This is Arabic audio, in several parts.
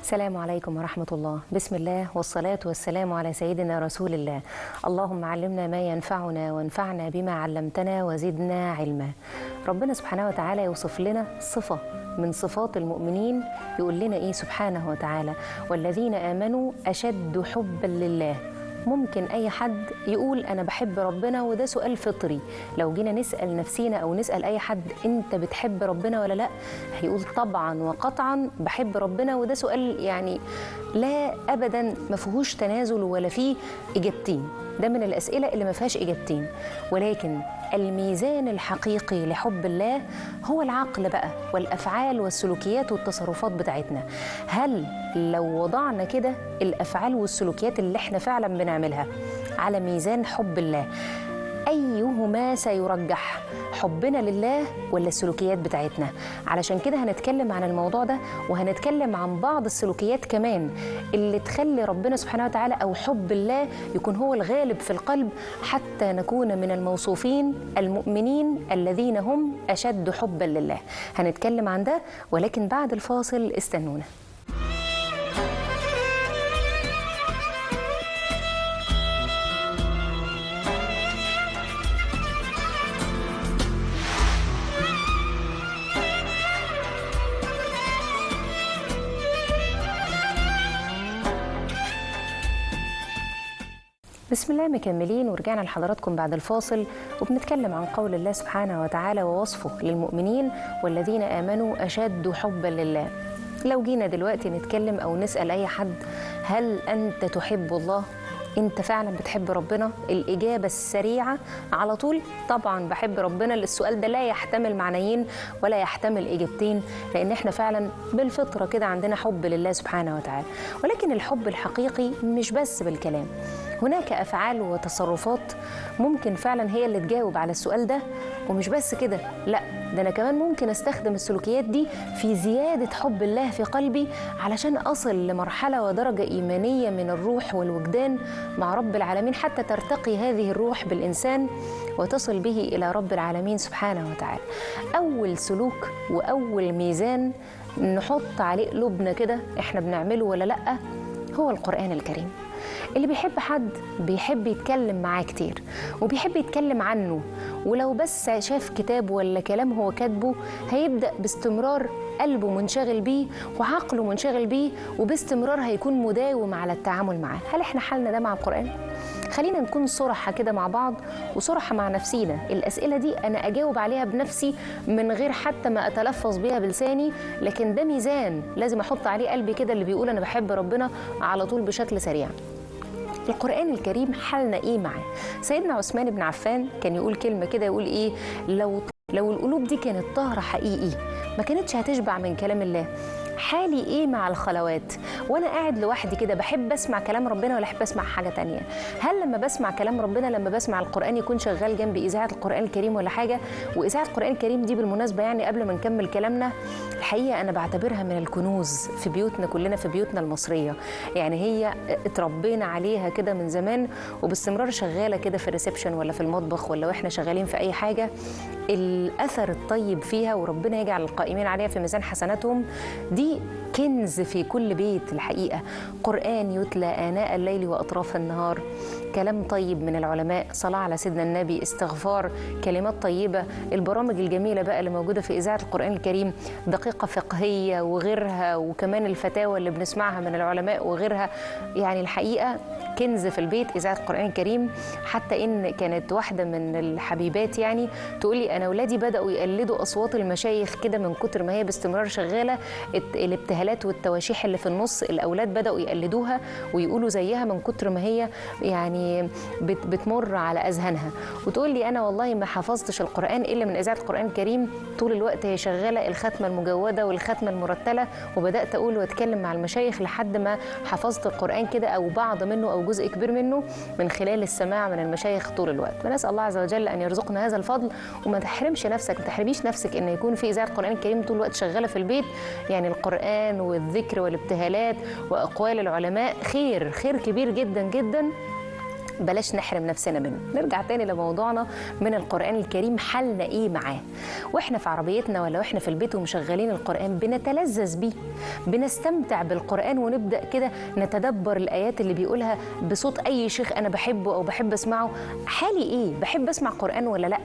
السلام عليكم ورحمة الله. بسم الله والصلاة والسلام على سيدنا رسول الله. اللهم علمنا ما ينفعنا وانفعنا بما علمتنا وزدنا علما. ربنا سبحانه وتعالى يوصف لنا صفة من صفات المؤمنين، يقول لنا إيه سبحانه وتعالى؟ والذين آمنوا أشد حبا لله. ممكن أي حد يقول أنا بحب ربنا، وده سؤال فطري. لو جينا نسأل نفسينا أو نسأل أي حد أنت بتحب ربنا ولا لأ، هيقول طبعا وقطعا بحب ربنا. وده سؤال يعني لا أبدا ما فيهوش تنازل ولا فيه إجابتين. ده من الأسئلة اللي ما فيهاش إجابتين. ولكن الميزان الحقيقي لحب الله هو العقل بقى، والأفعال والسلوكيات والتصرفات بتاعتنا. هل لو وضعنا كده الأفعال والسلوكيات اللي احنا فعلا بنعملها على ميزان حب الله، أيهما سيرجح، حبنا لله ولا السلوكيات بتاعتنا؟ علشان كده هنتكلم عن الموضوع ده، وهنتكلم عن بعض السلوكيات كمان اللي تخلي ربنا سبحانه وتعالى أو حب الله يكون هو الغالب في القلب، حتى نكون من الموصوفين المؤمنين الذين هم أشد حبا لله. هنتكلم عن ده، ولكن بعد الفاصل استنونا. بسم الله، مكملين ورجعنا لحضراتكم بعد الفاصل، وبنتكلم عن قول الله سبحانه وتعالى ووصفه للمؤمنين والذين آمنوا أشد حبا لله. لو جينا دلوقتي نتكلم أو نسأل أي حد هل أنت تحب الله؟ أنت فعلا بتحب ربنا؟ الإجابة السريعة على طول طبعا بحب ربنا. السؤال ده لا يحتمل معنيين ولا يحتمل إجابتين، لأن احنا فعلا بالفطرة كده عندنا حب لله سبحانه وتعالى. ولكن الحب الحقيقي مش بس بالكلام، هناك أفعال وتصرفات ممكن فعلا هي اللي تجاوب على السؤال ده. ومش بس كده، لا ده أنا كمان ممكن أستخدم السلوكيات دي في زيادة حب الله في قلبي، علشان أصل لمرحلة ودرجة إيمانية من الروح والوجدان مع رب العالمين، حتى ترتقي هذه الروح بالإنسان وتصل به إلى رب العالمين سبحانه وتعالى. أول سلوك وأول ميزان نحط عليه قلوبنا كده إحنا بنعمله ولا لأ، هو القرآن الكريم. اللي بيحب حد بيحب يتكلم معاه كتير، وبيحب يتكلم عنه، ولو بس شاف كتاب ولا كلام هو كاتبه هيبدأ باستمرار قلبه منشغل بيه وعقله منشغل بيه، وباستمرار هيكون مداوم على التعامل معاه. هل احنا حالنا ده مع القرآن؟ خلينا نكون صراحة كده مع بعض وصراحة مع نفسينا. الأسئلة دي أنا أجاوب عليها بنفسي من غير حتى ما أتلفظ بيها بلساني، لكن ده ميزان لازم أحط عليه قلبي كده اللي بيقول أنا بحب ربنا على طول بشكل سريع. القرآن الكريم حالنا إيه معاه؟ سيدنا عثمان بن عفان كان يقول كلمة كده، يقول إيه؟ لو القلوب دي كانت طاهرة حقيقي ما كانتش هتشبع من كلام الله. حالي ايه مع الخلوات وانا قاعد لوحدي كده؟ بحب اسمع كلام ربنا ولا احب اسمع حاجه تانية؟ هل لما بسمع كلام ربنا، لما بسمع القران، يكون شغال جنبي اذاعه القران الكريم ولا حاجه؟ واذاعه القران الكريم دي بالمناسبه يعني قبل ما نكمل كلامنا، الحقيقه انا بعتبرها من الكنوز في بيوتنا كلنا، في بيوتنا المصريه. يعني هي اتربينا عليها كده من زمان، وباستمرار شغاله كده في الريسبشن ولا في المطبخ ولا واحنا شغالين في اي حاجه. الاثر الطيب فيها وربنا يجعل القائمين عليها في ميزان حسناتهم، دي كنز في كل بيت. الحقيقة قرآن يتلى آناء الليل وأطراف النهار، كلام طيب من العلماء، صلاة على سيدنا النبي، استغفار، كلمات طيبة، البرامج الجميلة بقى اللي موجودة في إذاعة القرآن الكريم، دقيقة فقهية وغيرها، وكمان الفتاوى اللي بنسمعها من العلماء وغيرها. يعني الحقيقة كنز في البيت إذاعة القرآن الكريم. حتى إن كانت واحدة من الحبيبات يعني تقولي أنا أولادي بدأوا يقلدوا أصوات المشايخ كده من كتر ما هي باستمرار شغالة. الابتهالات والتواشيح اللي في النص الأولاد بدأوا يقلدوها ويقولوا زيها من كتر ما هي يعني بتمر على أذهانها. وتقول لي أنا والله ما حفظتش القرآن إلا من إذاعة القرآن الكريم، طول الوقت هي شغالة الختمة المجودة والختمة المرتلة، وبدأت أقول وأتكلم مع المشايخ لحد ما حفظت القرآن كده أو بعض منه أو جزء كبير منه من خلال السماع من المشايخ طول الوقت. فنسأل الله عز وجل أن يرزقنا هذا الفضل، وما تحرمش نفسك، ما تحرميش نفسك إن يكون في إذاعة القرآن الكريم طول الوقت شغالة في البيت. يعني القرآن والذكر والابتهالات وأقوال العلماء خير كبير جدا جدا بلاش نحرم نفسنا منه. نرجع تاني لموضوعنا من القرآن الكريم، حالنا ايه معاه واحنا في عربيتنا ولا واحنا في البيت ومشغلين القرآن؟ بنتلذذ بيه، بنستمتع بالقرآن ونبدأ كده نتدبر الآيات اللي بيقولها بصوت أي شيخ أنا بحبه أو بحب أسمعه. حالي ايه؟ بحب أسمع قرآن ولا لأ؟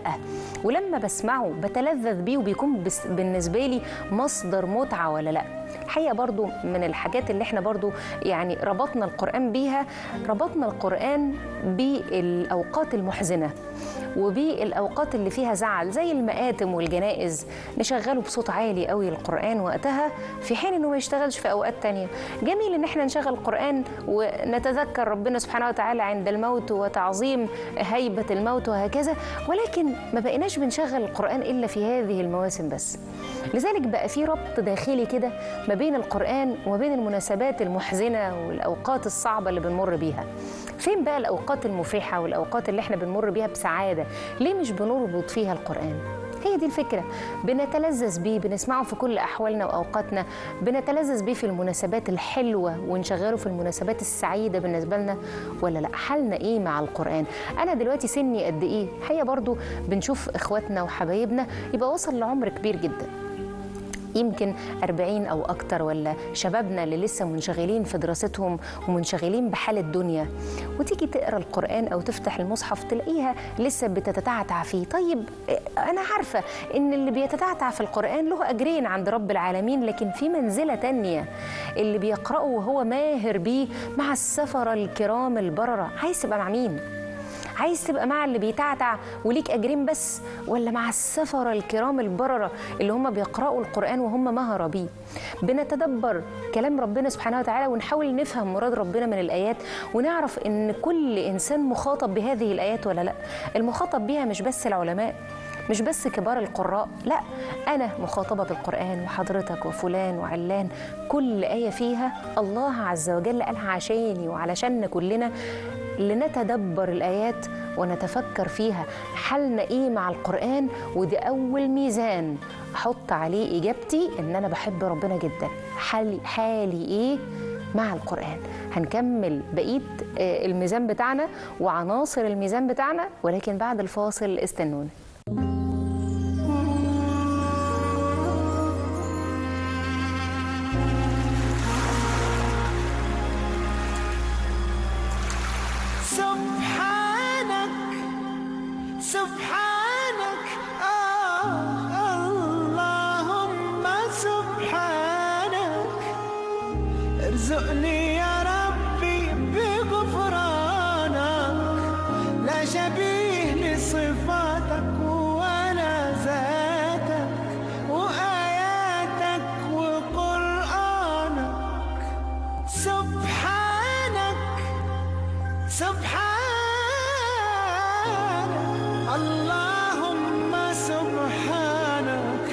ولما بسمعه بتلذذ بيه وبيكون بالنسبة لي مصدر متعة ولا لأ؟ الحقيقة برضو من الحاجات اللي احنا برضو يعني ربطنا القرآن بيها، ربطنا القرآن بالأوقات المحزنة وبالأوقات اللي فيها زعل، زي المآتم والجنائز نشغله بصوت عالي قوي القرآن وقتها، في حين انه ما يشتغلش في أوقات تانية. جميل ان احنا نشغل القرآن ونتذكر ربنا سبحانه وتعالى عند الموت وتعظيم هيبة الموت وهكذا، ولكن ما بقيناش بنشغل القرآن إلا في هذه المواسم بس. لذلك بقى في ربط داخلي كده ما بين القرآن وما بين المناسبات المحزنة والأوقات الصعبة اللي بنمر بيها. فين بقى الأوقات المفرحة والأوقات اللي احنا بنمر بيها بسعادة؟ ليه مش بنربط فيها القرآن؟ هي دي الفكرة، بنتلذذ بيه، بنسمعه في كل أحوالنا وأوقاتنا، بنتلذذ بيه في المناسبات الحلوة ونشغله في المناسبات السعيدة بالنسبة لنا ولا لا؟ حالنا إيه مع القرآن؟ أنا دلوقتي سني قد إيه؟ هي برضو بنشوف إخواتنا وحبايبنا يبقى وصل لعمر كبير جدا، يمكن 40 أو أكتر، ولا شبابنا اللي لسه منشغلين في دراستهم ومنشغلين بحال الدنيا، وتيجي تقرأ القرآن أو تفتح المصحف تلاقيها لسه بتتتعتع فيه. طيب أنا عارفة إن اللي بيتتعتع في القرآن له أجرين عند رب العالمين، لكن في منزلة تانية اللي بيقرأه وهو ماهر بيه مع السفرة الكرام البررة. عايز تبقى مع مين؟ عايز تبقى مع اللي بيتعتع وليك أجرين بس، ولا مع السفرة الكرام البررة اللي هم بيقرأوا القرآن وهم مهرة بيه؟ بنتدبر كلام ربنا سبحانه وتعالى ونحاول نفهم مراد ربنا من الآيات، ونعرف إن كل إنسان مخاطب بهذه الآيات ولا لا. المخاطب بها مش بس العلماء، مش بس كبار القراء، لا، أنا مخاطبة بالقرآن وحضرتك وفلان وعلان. كل آية فيها الله عز وجل قالها عشاني وعلشان كلنا، لنتدبر الآيات ونتفكر فيها حالنا إيه مع القرآن. ودي أول ميزان أحط عليه إجابتي، إن أنا بحب ربنا جدا. حالي إيه مع القرآن؟ هنكمل بقية الميزان بتاعنا وعناصر الميزان بتاعنا، ولكن بعد الفاصل استنونا. سبحانك اللهم سبحانك، ارزقني يا ربي بغفرانك، لا شبيه لصفاتك ولا ذاتك وآياتك وقرآنك. سبحانك اللهم سبحانك،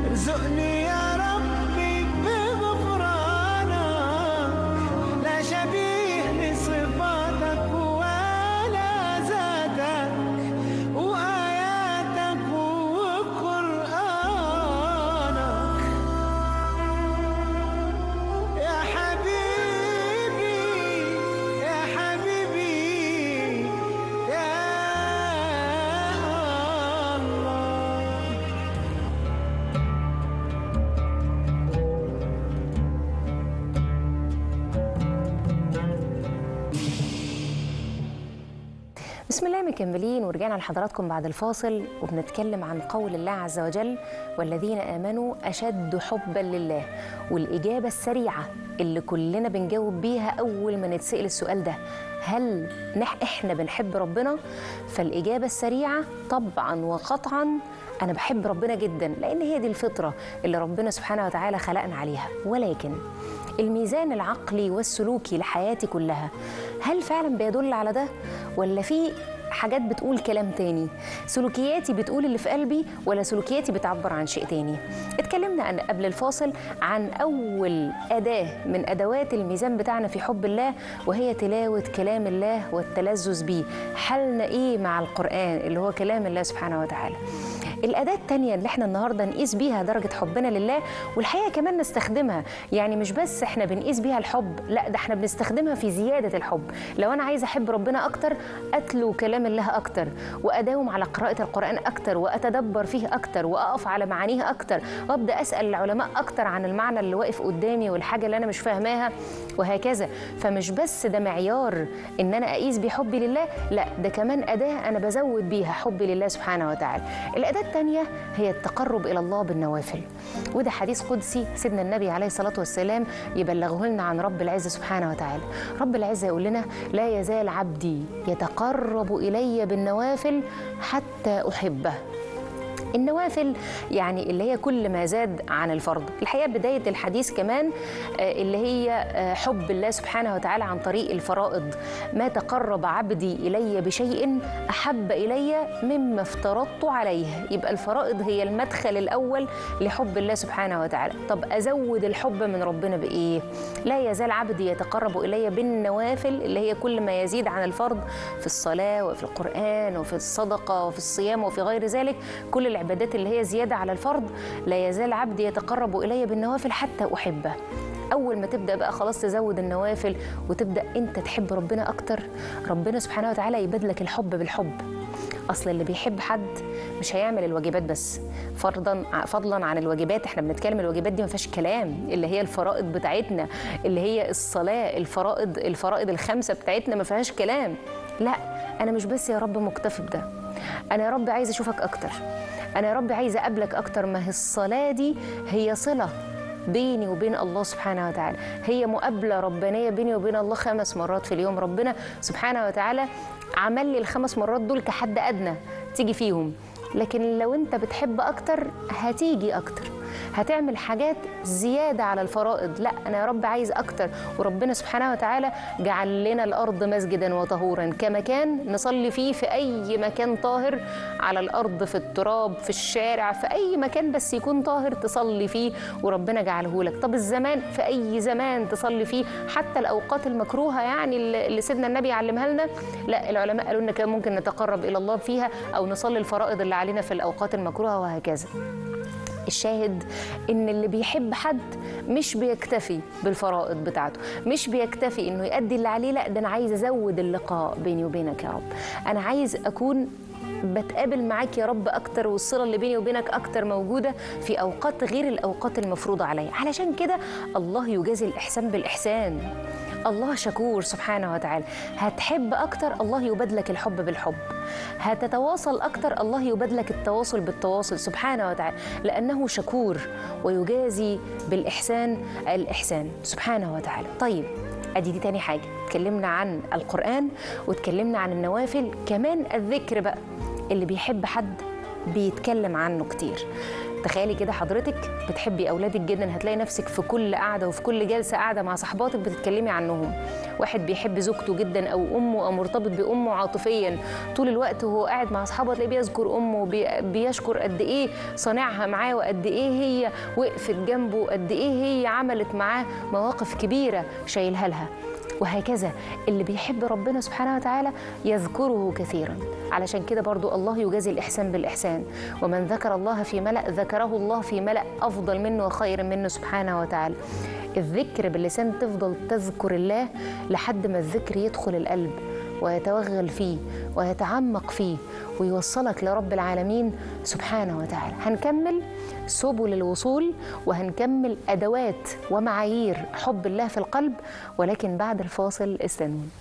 ارزقني يا ربي بغفرانك، لا شبيه لصفاتك ولا ذاتك وآياتك وقرآنك. يا حبيبي يا حبيبي يا بسم الله، مكملين ورجعنا لحضراتكم بعد الفاصل، وبنتكلم عن قول الله عز وجل: والذين آمنوا أشد حبا لله. والإجابة السريعة اللي كلنا بنجاوب بيها أول ما نتسأل السؤال ده، هل إحنا بنحب ربنا؟ فالإجابة السريعة طبعا وقطعا أنا بحب ربنا جدا، لأن هي دي الفطرة اللي ربنا سبحانه وتعالى خلقنا عليها. ولكن الميزان العقلي والسلوكي لحياتي كلها، هل فعلا بيدل على ده؟ ولا في حاجات بتقول كلام تاني؟ سلوكياتي بتقول اللي في قلبي ولا سلوكياتي بتعبر عن شيء تاني؟ اتكلمنا قبل الفاصل عن أول أداة من أدوات الميزان بتاعنا في حب الله، وهي تلاوة كلام الله والتلذذ بيه. حالنا إيه مع القرآن اللي هو كلام الله سبحانه وتعالى؟ الأداة التانية اللي احنا النهاردة نقيس بيها درجة حبنا لله، والحقيقة كمان نستخدمها، يعني مش بس احنا بنقيس بيها الحب، لا ده احنا بنستخدمها في زيادة الحب. لو أنا عايزة أحب ربنا أكتر، أتلو كلام الله أكتر، وأداوم على قراءة القرآن أكتر، وأتدبر فيه أكتر، وأقف على معانيه أكتر، وأبدأ أسأل العلماء أكتر عن المعنى اللي واقف قدامي والحاجة اللي أنا مش فاهماها، وهكذا. فمش بس ده معيار إن أنا أقيس بيه حبي لله، لا ده كمان أداة أنا بزود بيها حبي لله سبحانه وتعالى. الأداة الثانية هي التقرب إلى الله بالنوافل، وده حديث قدسي سيدنا النبي عليه الصلاة والسلام يبلغه لنا عن رب العزة سبحانه وتعالى. رب العزة يقول لنا: لا يزال عبدي يتقرب إلي بالنوافل حتى أحبه. النوافل يعني اللي هي كل ما زاد عن الفرض. الحقيقة بداية الحديث كمان اللي هي حب الله سبحانه وتعالى عن طريق الفرائض. ما تقرب عبدي إلي بشيء أحب إلي مما افترضت عليه. يبقى الفرائض هي المدخل الأول لحب الله سبحانه وتعالى. طب أزود الحب من ربنا بإيه؟ لا يزال عبدي يتقرب إلي بالنوافل اللي هي كل ما يزيد عن الفرض، في الصلاة وفي القرآن وفي الصدقة وفي الصيام وفي غير ذلك، كل العبادات اللي هي زيادة على الفرض. لا يزال عبدي يتقرب إلي بالنوافل حتى أحبه. أول ما تبدأ بقى خلاص تزود النوافل وتبدأ أنت تحب ربنا أكتر، ربنا سبحانه وتعالى يبادلك الحب بالحب. أصل اللي بيحب حد مش هيعمل الواجبات بس، فضلا عن الواجبات. احنا بنتكلم الواجبات دي ما فيهاش كلام، اللي هي الفرائض بتاعتنا، اللي هي الصلاة، الفرائض الخمسة بتاعتنا ما فيهاش كلام. لا، أنا مش بس يا رب مكتفي بده، أنا يا رب عايزة أشوفك أكتر، أنا يا رب عايزة أقابلك أكتر. ما هي الصلاة دي هي صلة بيني وبين الله سبحانه وتعالى، هي مقابلة ربانية بيني وبين الله 5 مرات في اليوم. ربنا سبحانه وتعالى عمل لي ال5 مرات دول كحد أدنى تيجي فيهم، لكن لو أنت بتحب أكتر هتيجي أكتر، هتعمل حاجات زيادة على الفرائض. لا، أنا يا رب عايز أكتر. وربنا سبحانه وتعالى جعل لنا الأرض مسجدا وطهورا، كمكان نصلي فيه في أي مكان طاهر على الأرض، في التراب، في الشارع، في أي مكان بس يكون طاهر تصلي فيه، وربنا جعله لك. طب الزمان، في أي زمان تصلي فيه، حتى الأوقات المكروهة يعني اللي سيدنا النبي علمها لنا، لا العلماء قالوا لنا كان ممكن نتقرب إلى الله فيها أو نصلي الفرائض اللي علينا في الأوقات المكروهة وهكذا. الشاهد إن اللي بيحب حد مش بيكتفي بالفرائض بتاعته، مش بيكتفي إنه يؤدي اللي عليه، لا ده أنا عايز أزود اللقاء بيني وبينك يا رب، أنا عايز أكون بتقابل معاك يا رب أكتر، والصلة اللي بيني وبينك أكتر موجودة في أوقات غير الأوقات المفروضة عليا. علشان كده الله يجازي الإحسان بالإحسان. الله شكور سبحانه وتعالى. هتحب أكتر، الله يبادلك الحب بالحب. هتتواصل أكتر، الله يبادلك التواصل بالتواصل سبحانه وتعالى، لأنه شكور ويجازي بالإحسان الإحسان سبحانه وتعالى. طيب، أدي دي تاني حاجة. اتكلمنا عن القرآن واتكلمنا عن النوافل، كمان الذكر بقى. اللي بيحب حد بيتكلم عنه كتير. تخيلي كده حضرتك بتحبي أولادك جدا، هتلاقي نفسك في كل قعدة وفي كل جلسة قاعدة مع صحباتك بتتكلمي عنهم. واحد بيحب زوجته جدا أو أمه أو مرتبط بأمه عاطفيا، طول الوقت وهو قاعد مع أصحابه تلاقيه بيذكر أمه، بيشكر قد إيه صانعها معاه، وقد إيه هي وقفت جنبه، وقد إيه هي عملت معاه مواقف كبيرة شايلها لها. وهكذا اللي بيحب ربنا سبحانه وتعالى يذكره كثيرا. علشان كده برضو الله يجازي الإحسان بالإحسان. ومن ذكر الله في ملأ ذكره الله في ملأ أفضل منه وخير منه سبحانه وتعالى. الذكر باللسان، تفضل تذكر الله لحد ما الذكر يدخل القلب ويتوغل فيه ويتعمق فيه ويوصلك لرب العالمين سبحانه وتعالى. هنكمل سبل الوصول وهنكمل أدوات ومعايير حب الله في القلب، ولكن بعد الفاصل استنون.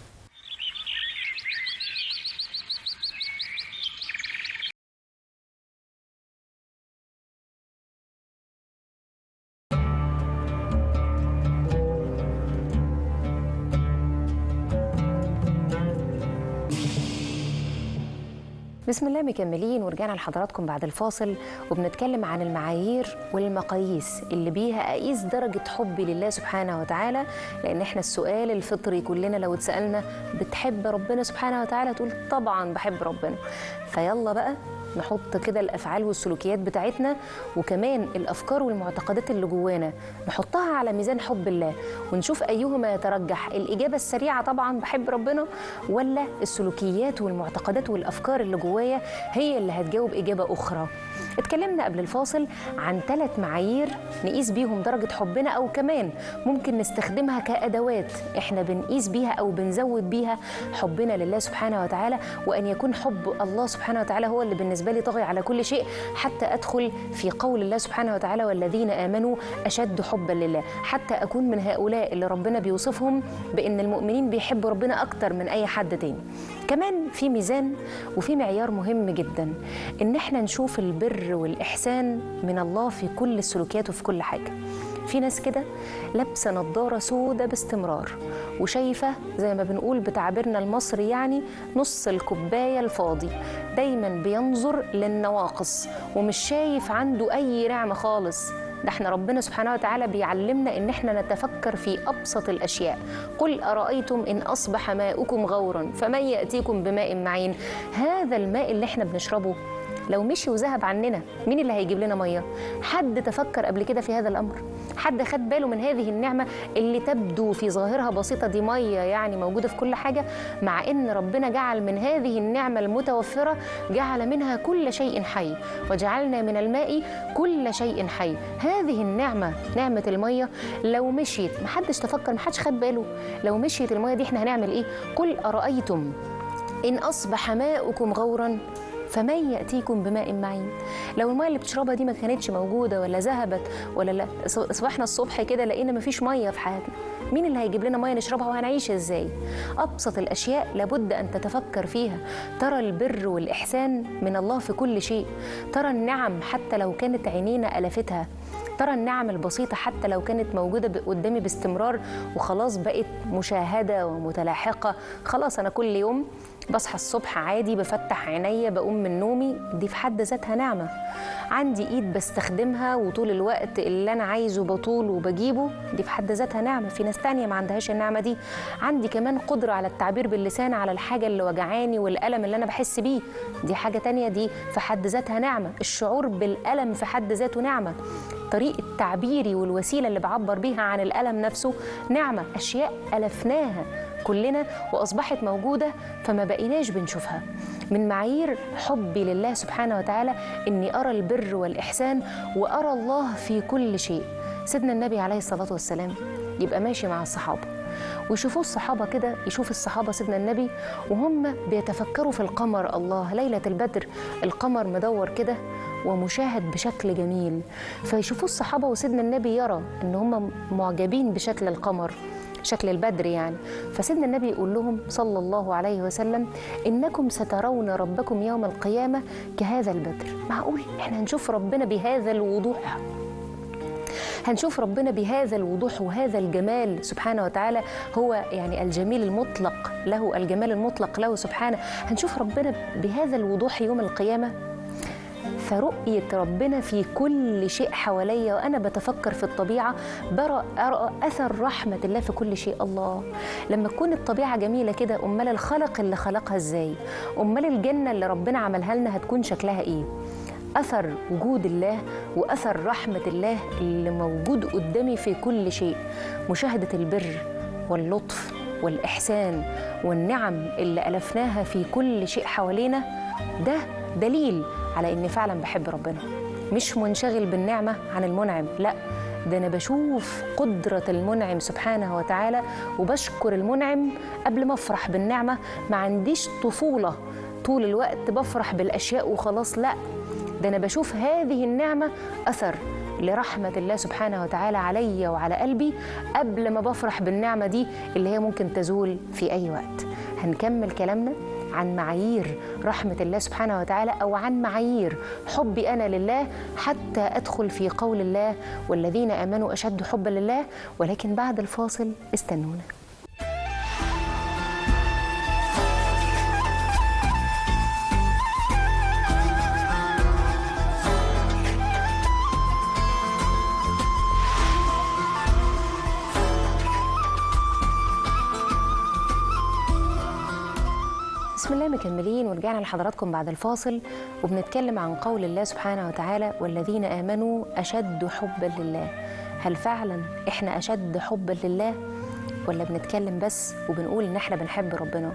بسم الله مكملين ورجعنا لحضراتكم بعد الفاصل، وبنتكلم عن المعايير والمقاييس اللي بيها أقيس درجة حبي لله سبحانه وتعالى. لأن احنا السؤال الفطري كلنا لو اتسألنا بتحب ربنا سبحانه وتعالى تقول طبعا بحب ربنا. فيلا بقى نحط كده الأفعال والسلوكيات بتاعتنا وكمان الأفكار والمعتقدات اللي جوانا نحطها على ميزان حب الله ونشوف أيهما يترجح، الإجابة السريعة طبعا بحب ربنا، ولا السلوكيات والمعتقدات والأفكار اللي جوايا هي اللي هتجاوب إجابة أخرى. اتكلمنا قبل الفاصل عن 3 معايير نقيس بيهم درجة حبنا، أو كمان ممكن نستخدمها كأدوات احنا بنقيس بيها أو بنزود بيها حبنا لله سبحانه وتعالى، وأن يكون حب الله سبحانه وتعالى هو اللي بالنسبة لي طاغي على كل شيء، حتى أدخل في قول الله سبحانه وتعالى والذين آمنوا أشد حبا لله، حتى أكون من هؤلاء اللي ربنا بيوصفهم بأن المؤمنين بيحبوا ربنا أكتر من أي حد تاني. كمان في ميزان وفي معيار مهم جدا، إن احنا نشوف البر والإحسان من الله في كل السلوكيات وفي كل حاجة. في ناس كده لابسة نظارة سودة باستمرار وشايفة زي ما بنقول بتعبيرنا المصري يعني نص الكوباية الفاضي، دايما بينظر للنواقص ومش شايف عنده أي نعمة خالص. ده احنا ربنا سبحانه وتعالى بيعلمنا ان احنا نتفكر في ابسط الاشياء. قل ارايتم ان اصبح ماؤكم غورا فمن ياتيكم بماء معين. هذا الماء اللي احنا بنشربه لو مشي وذهب عننا مين اللي هيجيب لنا ميه؟ حد تفكر قبل كده في هذا الامر؟ حد خد باله من هذه النعمه اللي تبدو في ظاهرها بسيطه، دي ميه يعني موجوده في كل حاجه، مع ان ربنا جعل من هذه النعمه المتوفره جعل منها كل شيء حي، وجعلنا من الماء كل شيء حي. هذه النعمه نعمه الميه لو مشيت محدش تفكر، محدش خد باله، لو مشيت الميه دي احنا هنعمل ايه؟ قل ارايتم ان اصبح ماؤكم غورا فمن يأتيكم بماء معين. لو الماء اللي بتشربها دي ما كانتش موجودة ولا ذهبت ولا لا صبحنا الصبح كده لقينا ما فيش مية في حياتنا، مين اللي هيجيب لنا مية نشربها وهنعيش ازاي؟ أبسط الأشياء لابد أن تتفكر فيها. ترى البر والإحسان من الله في كل شيء، ترى النعم حتى لو كانت عينينا ألفتها، ترى النعم البسيطة حتى لو كانت موجودة قدامي باستمرار وخلاص بقت مشاهدة ومتلاحقة. خلاص أنا كل يوم بصحى الصبح عادي بفتح عينيا بقوم من نومي، دي في حد ذاتها نعمة. عندي ايد بستخدمها وطول الوقت اللي انا عايزه بطول وبجيبه، دي في حد ذاتها نعمة. في ناس تانية ما عندهاش النعمة دي. عندي كمان قدرة على التعبير باللسان على الحاجة اللي وجعاني والألم اللي انا بحس بيه، دي حاجة تانية، دي في حد ذاتها نعمة. الشعور بالألم في حد ذاته نعمة. طريقة تعبيري والوسيلة اللي بعبر بيها عن الألم نفسه نعمة. أشياء ألفناها كلنا وأصبحت موجودة فما بقيناش بنشوفها. من معايير حبي لله سبحانه وتعالى إني أرى البر والإحسان وأرى الله في كل شيء. سيدنا النبي عليه الصلاة والسلام يبقى ماشي مع الصحابة ويشوفوا الصحابة كده، يشوف الصحابة سيدنا النبي وهم بيتفكروا في القمر. الله، ليلة البدر القمر مدور كده ومشاهد بشكل جميل، فيشوفوا الصحابة وسيدنا النبي يرى إن هم معجبين بشكل القمر، شكل البدر يعني. فسيدنا النبي يقول لهم صلى الله عليه وسلم إنكم سترون ربكم يوم القيامة كهذا البدر. معقول إحنا هنشوف ربنا بهذا الوضوح؟ هنشوف ربنا بهذا الوضوح وهذا الجمال سبحانه وتعالى، هو يعني الجميل المطلق له، الجمال المطلق له سبحانه. هنشوف ربنا بهذا الوضوح يوم القيامة. فرؤية ربنا في كل شيء حواليا وأنا بتفكر في الطبيعة أرى أثر رحمة الله في كل شيء. الله، لما تكون الطبيعة جميلة كده أمال الخلق اللي خلقها إزاي؟ أمال الجنة اللي ربنا عملها لنا هتكون شكلها إيه؟ أثر وجود الله وأثر رحمة الله اللي موجود قدامي في كل شيء. مشاهدة البر واللطف والإحسان والنعم اللي ألفناها في كل شيء حوالينا، ده دليل على إني فعلا بحب ربنا. مش منشغل بالنعمة عن المنعم، لا، ده أنا بشوف قدرة المنعم سبحانه وتعالى وبشكر المنعم قبل ما أفرح بالنعمة. ما عنديش طفولة طول الوقت بفرح بالأشياء وخلاص، لا، ده أنا بشوف هذه النعمة أثر لرحمة الله سبحانه وتعالى علي وعلى قلبي قبل ما بفرح بالنعمة دي اللي هي ممكن تزول في أي وقت. هنكمل كلامنا عن معايير رحمة الله سبحانه وتعالى أو عن معايير حبي أنا لله حتى أدخل في قول الله والذين آمنوا أشد حبا لله، ولكن بعد الفاصل استنونا. مكملين ورجعنا لحضراتكم بعد الفاصل، وبنتكلم عن قول الله سبحانه وتعالى والذين آمنوا أشد حبا لله. هل فعلا إحنا أشد حبا لله ولا بنتكلم بس وبنقول إن إحنا بنحب ربنا؟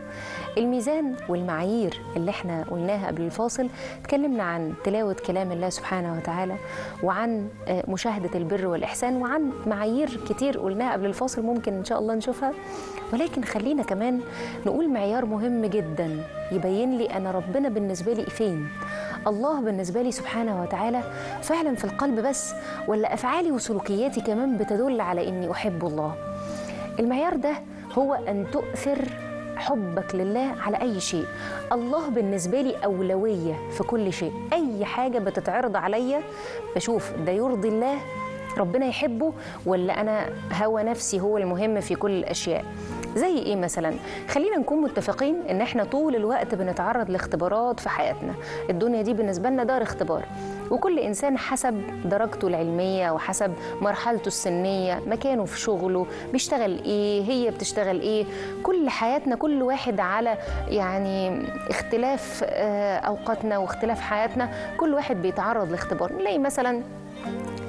الميزان والمعايير اللي إحنا قلناها قبل الفاصل، اتكلمنا عن تلاوة كلام الله سبحانه وتعالى، وعن مشاهدة البر والإحسان، وعن معايير كتير قلناها قبل الفاصل ممكن إن شاء الله نشوفها. ولكن خلينا كمان نقول معيار مهم جدا يبين لي أنا ربنا بالنسبة لي فين. الله بالنسبة لي سبحانه وتعالى فعلا في القلب بس، ولا أفعالي وسلوكياتي كمان بتدل على إني أحب الله؟ المعيار ده هو أن تؤثر حبك لله على أي شيء. الله بالنسبة لي أولوية في كل شيء. أي حاجة بتتعرض عليا بشوف ده يرضي الله، ربنا يحبه، ولا أنا هوى نفسي هو المهم في كل الأشياء. زي إيه مثلا؟ خلينا نكون متفقين إن إحنا طول الوقت بنتعرض لاختبارات في حياتنا. الدنيا دي بالنسبة لنا دار اختبار، وكل إنسان حسب درجته العلمية وحسب مرحلته السنية، مكانه في شغله، بيشتغل إيه، هي بتشتغل إيه. كل حياتنا كل واحد على يعني اختلاف أوقاتنا واختلاف حياتنا، كل واحد بيتعرض لاختبار. نلاقي مثلا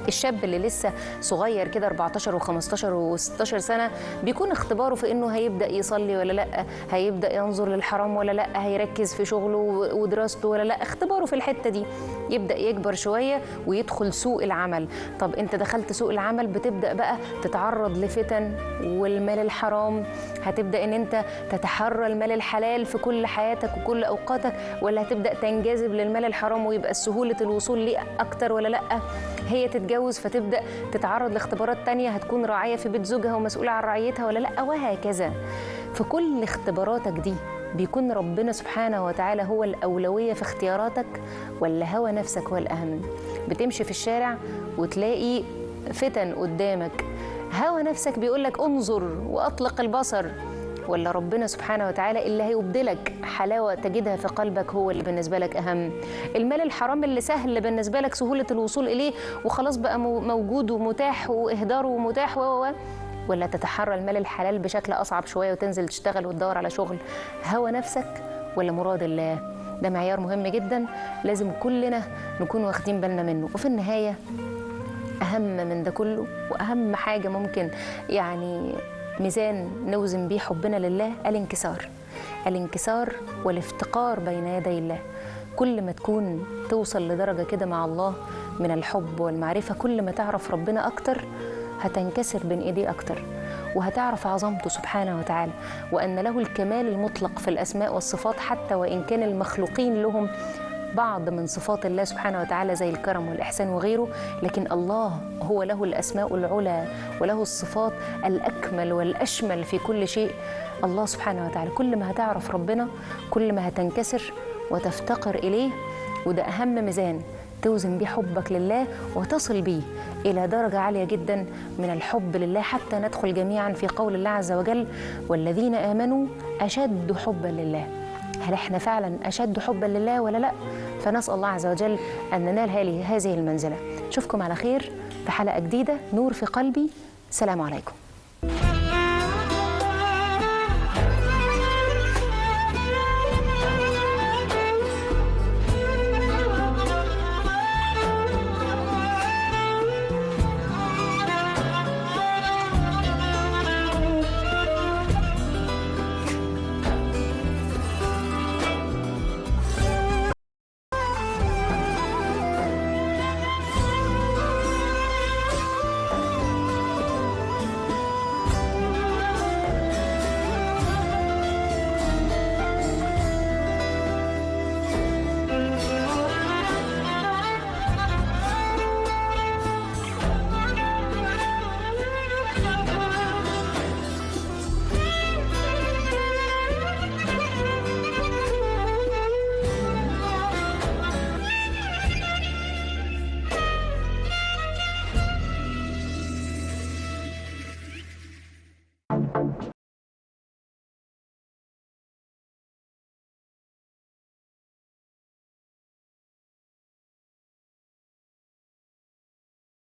الشاب اللي لسه صغير كده 14 و15 و16 سنة بيكون اختباره في انه هيبدأ يصلي ولا لا، هيبدأ ينظر للحرام ولا لا، هيركز في شغله ودراسته ولا لا. اختباره في الحتة دي. يبدأ يكبر شوية ويدخل سوق العمل. طب انت دخلت سوق العمل، بتبدأ بقى تتعرض لفتن والمال الحرام. هتبدأ ان انت تتحرى المال الحلال في كل حياتك وكل اوقاتك، ولا هتبدأ تنجذب للمال الحرام ويبقى سهولة الوصول ليه اكتر ولا لا؟ هي تتجوز فتبدأ تتعرض لاختبارات تانية، هتكون راعية في بيت زوجها ومسؤولة عن رعيتها ولا لا، وهكذا. في كل اختباراتك دي بيكون ربنا سبحانه وتعالى هو الأولوية في اختياراتك، ولا هوى نفسك هو الأهم؟ بتمشي في الشارع وتلاقي فتن قدامك، هوى نفسك بيقولك انظر وأطلق البصر، ولا ربنا سبحانه وتعالى اللي هيبدلك حلاوة تجدها في قلبك هو اللي بالنسبة لك أهم؟ المال الحرام اللي سهل بالنسبة لك سهولة الوصول إليه وخلاص بقى موجود ومتاح وإهداره متاح ولا تتحرى المال الحلال بشكل أصعب شوية وتنزل تشتغل وتدور على شغل؟ هوى نفسك ولا مراد الله؟ ده معيار مهم جدا لازم كلنا نكون واخدين بالنا منه. وفي النهاية أهم من ده كله وأهم حاجة ممكن يعني ميزان نوزن بيه حبنا لله الانكسار والافتقار بين يدي الله. كل ما تكون توصل لدرجة كده مع الله من الحب والمعرفة، كل ما تعرف ربنا أكتر هتنكسر بين إيديه أكتر، وهتعرف عظمته سبحانه وتعالى، وأن له الكمال المطلق في الأسماء والصفات، حتى وإن كان المخلوقين لهم بعض من صفات الله سبحانه وتعالى زي الكرم والإحسان وغيره، لكن الله هو له الأسماء العلى وله الصفات الأكمل والأشمل في كل شيء. الله سبحانه وتعالى كل ما هتعرف ربنا كل ما هتنكسر وتفتقر إليه، وده أهم ميزان توزن بيه حبك لله وتصل بيه إلى درجة عالية جدا من الحب لله، حتى ندخل جميعا في قول الله عز وجل والذين آمنوا أشد حبا لله. هل احنا فعلا أشد حبا لله ولا لا؟ فنسأل الله عز وجل أن ننال هذه المنزلة. أشوفكم على خير في حلقة جديدة، نور في قلبي. السلام عليكم.